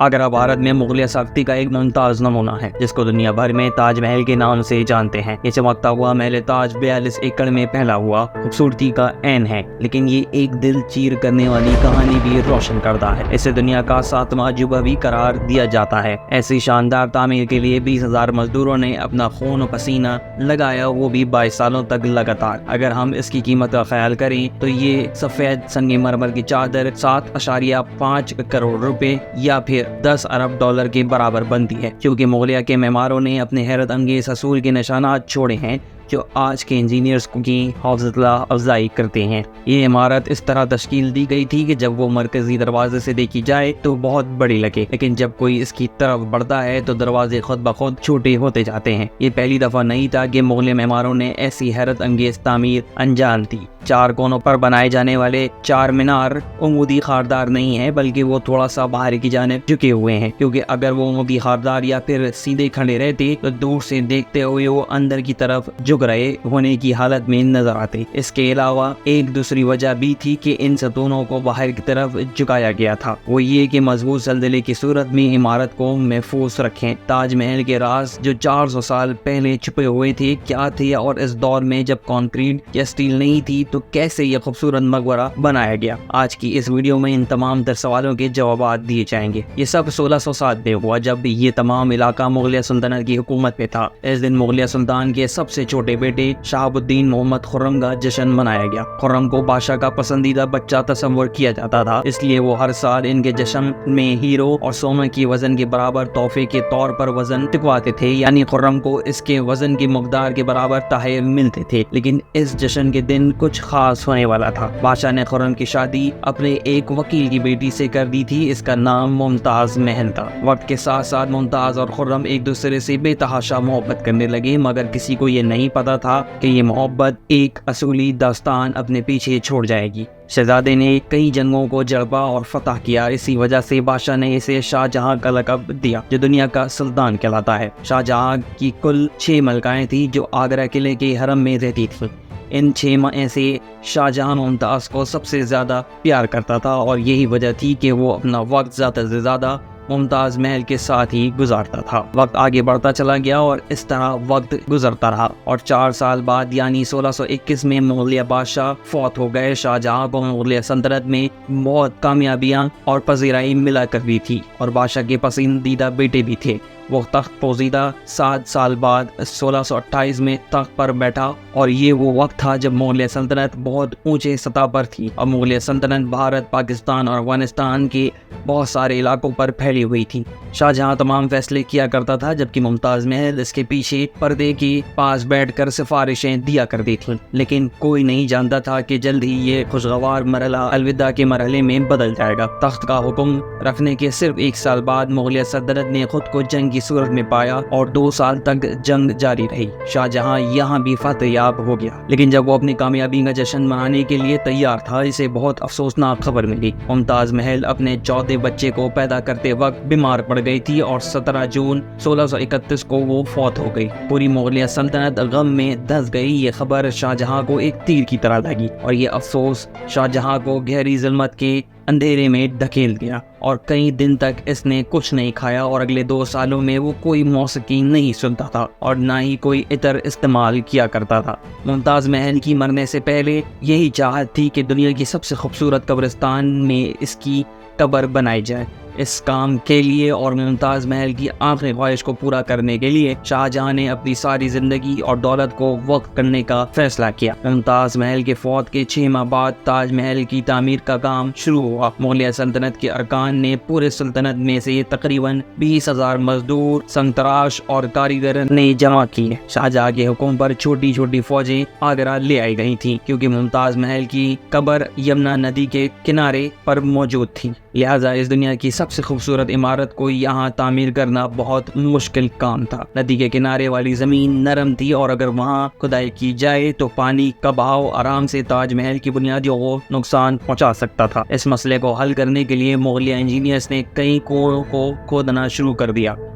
آگرہ بھارت میں مغلیہ ثقافتی کا ایک ممتاز نمونہ ہے جس کو دنیا بھر میں تاج محل کے نام سے جانتے ہیں۔ یہ چمکتا ہوا محل تاج 42 ایکڑ میں پھیلا ہوا خوبصورتی کا عین ہے، لیکن یہ ایک دل چیر کرنے والی کہانی بھی روشن کرتا ہے۔ اسے دنیا کا 7واں عجوبہ بھی قرار دیا جاتا ہے۔ ایسی شاندار تعمیر کے لیے 20,000 مزدوروں نے اپنا خون و پسینہ لگایا، وہ بھی 22 سالوں تک لگاتار۔ اگر ہم اس کی قیمت کا خیال کریں تو یہ سفید سنگ مرمر کی چادر 7.5 کروڑ روپے یا پھر 10 ارب ڈالر کے برابر بنتی ہے، کیونکہ مغلیہ کے معماروں نے اپنے حیرت انگیز حصول کے نشانات چھوڑے ہیں جو آج کے انجینئرز کی حوصلہ افزائی کرتے ہیں۔ یہ عمارت اس طرح تشکیل دی گئی تھی کہ جب وہ مرکزی دروازے سے دیکھی جائے تو بہت بڑی لگے، لیکن جب کوئی اس کی طرف بڑھتا ہے تو دروازے خود بخود چھوٹے ہوتے جاتے ہیں۔ یہ پہلی دفعہ نہیں تھا کہ مغلیہ معماروں نے ایسی حیرت انگیز تعمیر انجام دی۔ 4 کونوں پر بنائے جانے والے 4 مینار عمودی خاردار نہیں ہیں، بلکہ وہ تھوڑا سا باہر کی جانب جھکے ہوئے ہیں، کیونکہ اگر وہ عمودی خاردار یا پھر سیدھے کھڑے رہتے تو دور سے دیکھتے ہوئے وہ اندر کی طرف جھک رہے ہونے کی حالت میں نظر آتے۔ اس کے علاوہ ایک دوسری وجہ بھی تھی کہ ان ستونوں کو باہر کی طرف جھکایا گیا تھا، وہ یہ کہ مضبوط زلزلے کی صورت میں عمارت کو محفوظ رکھیں۔ تاج محل کے راز جو 400 سال پہلے چھپے ہوئے تھے کیا تھے، اور اس دور میں جب کانکریٹ یا اسٹیل نہیں تھی تو کیسے یہ خوبصورت مقبرہ بنایا گیا؟ آج کی اس ویڈیو میں ان تمام تر سوالوں کے جوابات دیے جائیں گے۔ یہ سب 1607 میں ہوا جب یہ تمام علاقہ مغلیہ سلطنت کی حکومت میں تھا۔ اس دن مغلیہ سلطان کے سب سے چھوٹے بیٹے شہاب الدین محمد خرم کا جشن منایا گیا۔ خرم کو بادشاہ کا پسندیدہ بچہ تصور کیا جاتا تھا، اس لیے وہ ہر سال ان کے جشن میں ہیرو اور سونے کی وزن کے برابر تحفے کے طور پر وزن ٹکواتے تھے، یعنی خرم کو اس کے وزن کی مقدار کے برابر تحائف ملتے تھے۔ لیکن اس جشن کے دن کچھ خاص ہونے والا تھا۔ بادشاہ نے خرم کی شادی اپنے ایک وکیل کی بیٹی سے کر دی تھی، اس کا نام ممتاز محل تھا۔ وقت کے ساتھ ساتھ ممتاز اور خرم ایک دوسرے سے بے تحاشا محبت کرنے لگے، مگر کسی کو یہ نہیں پتا تھا کہ یہ محبت ایک اصولی داستان اپنے پیچھے چھوڑ جائے گی۔ شہزادے نے کئی جنگوں کو جڑپا اور فتح کیا، اسی وجہ سے بادشاہ نے اسے شاہ جہاں کا لقب دیا جو دنیا کا سلطان کہلاتا ہے۔ شاہ جہاں کی کل 6 ملکائیں تھیں جو آگرہ قلعے کے حرم میں رہتی تھیں۔ ان 6 میں سے شاہ جہاں ممتاز کو سب سے زیادہ پیار کرتا تھا، اور یہی وجہ تھی کہ وہ اپنا وقت زیادہ سے زیادہ ممتاز محل کے ساتھ ہی گزارتا تھا۔ وقت آگے بڑھتا چلا گیا اور اس طرح وقت گزرتا رہا، اور 4 سال بعد یعنی 1621 میں مغلیہ بادشاہ فوت ہو گئے۔ شاہ جہاں کو مغلیہ سلطنت میں بہت کامیابیاں اور پذیرائی ملا کرتی تھی، اور بادشاہ کے پسندیدہ بیٹے بھی تھے۔ وہ تخت پوشیدہ 7 سال بعد 1628 میں تخت پر بیٹھا، اور یہ وہ وقت تھا جب مغلیہ سلطنت بہت اونچے سطح پر تھی، اور مغلیہ سلطنت بھارت، پاکستان اور افغانستان کے بہت سارے علاقوں پر پھیلی ہوئی تھی۔ شاہ جہاں تمام فیصلے کیا کرتا تھا، جبکہ ممتاز محل اس کے پیچھے پردے کے پاس بیٹھ کر سفارشیں دیا کرتی تھی۔ لیکن کوئی نہیں جانتا تھا کہ جلد ہی یہ خوشگوار مرحلہ الوداع کے مرحلے میں بدل جائے گا۔ تخت کا حکم رکھنے کے صرف 1 سال بعد مغلیہ سلطنت نے خود کو جنگ کی صورت میں پایا، اور 2 سال تک جنگ جاری رہی۔ شاہ جہاں یہاں بھی فتح یاب ہو گیا، لیکن جب وہ اپنی کامیابی کا جشن منانے کے لیے تیار تھا، اسے بہت افسوسناک خبر ملی۔ ممتاز محل اپنے 4تھے بچے کو پیدا کرتے وقت بیمار پڑ گئی تھی، اور 17 جون 1631 کو وہ فوت ہو گئی۔ پوری مغلیہ سلطنت غم میں دھنس گئی۔ یہ خبر شاہ جہاں کو ایک تیر کی طرح لگی، اور یہ افسوس شاہ جہاں کو گہری ظلمت کے اندھیرے میں دھکیل دیا، اور کئی دن تک اس نے کچھ نہیں کھایا، اور اگلے 2 سالوں میں وہ کوئی موسیقی نہیں سنتا تھا اور نہ ہی کوئی عطر استعمال کیا کرتا تھا۔ ممتاز محل کی مرنے سے پہلے یہی چاہت تھی کہ دنیا کی سب سے خوبصورت قبرستان میں اس کی قبر بنائی جائے۔ اس کام کے لیے اور ممتاز محل کی آخری خواہش کو پورا کرنے کے لیے شاہ جہاں نے اپنی ساری زندگی اور دولت کو وقف کرنے کا فیصلہ کیا۔ ممتاز محل کے فوت کے 6 ماہ بعد تاج محل کی تعمیر کا کام شروع ہوا۔ مغلیہ سلطنت کے ارکان نے پورے سلطنت میں سے تقریباً 20,000 مزدور، سنگ تراش اور کاریگر نے جمع کیے۔ شاہ جہاں کے حکم پر چھوٹی چھوٹی فوجیں آگرہ لے آئی گئی تھیں، کیونکہ ممتاز محل کی قبر یمنا ندی کے کنارے پر موجود تھی، لہذا اس دنیا کی سب سے خوبصورت عمارت کو یہاں تعمیر کرنا بہت مشکل کام تھا۔ ندی کے کنارے والی زمین نرم تھی، اور اگر وہاں کھدائی کی جائے تو پانی کا بہاؤ آرام سے تاج محل کی بنیادوں کو نقصان پہنچا سکتا تھا۔ اس مسئلے کو حل کرنے کے لیے مغلیہ انجینئرز نے کئی کنوؤں کو کھودنا شروع کر دیا۔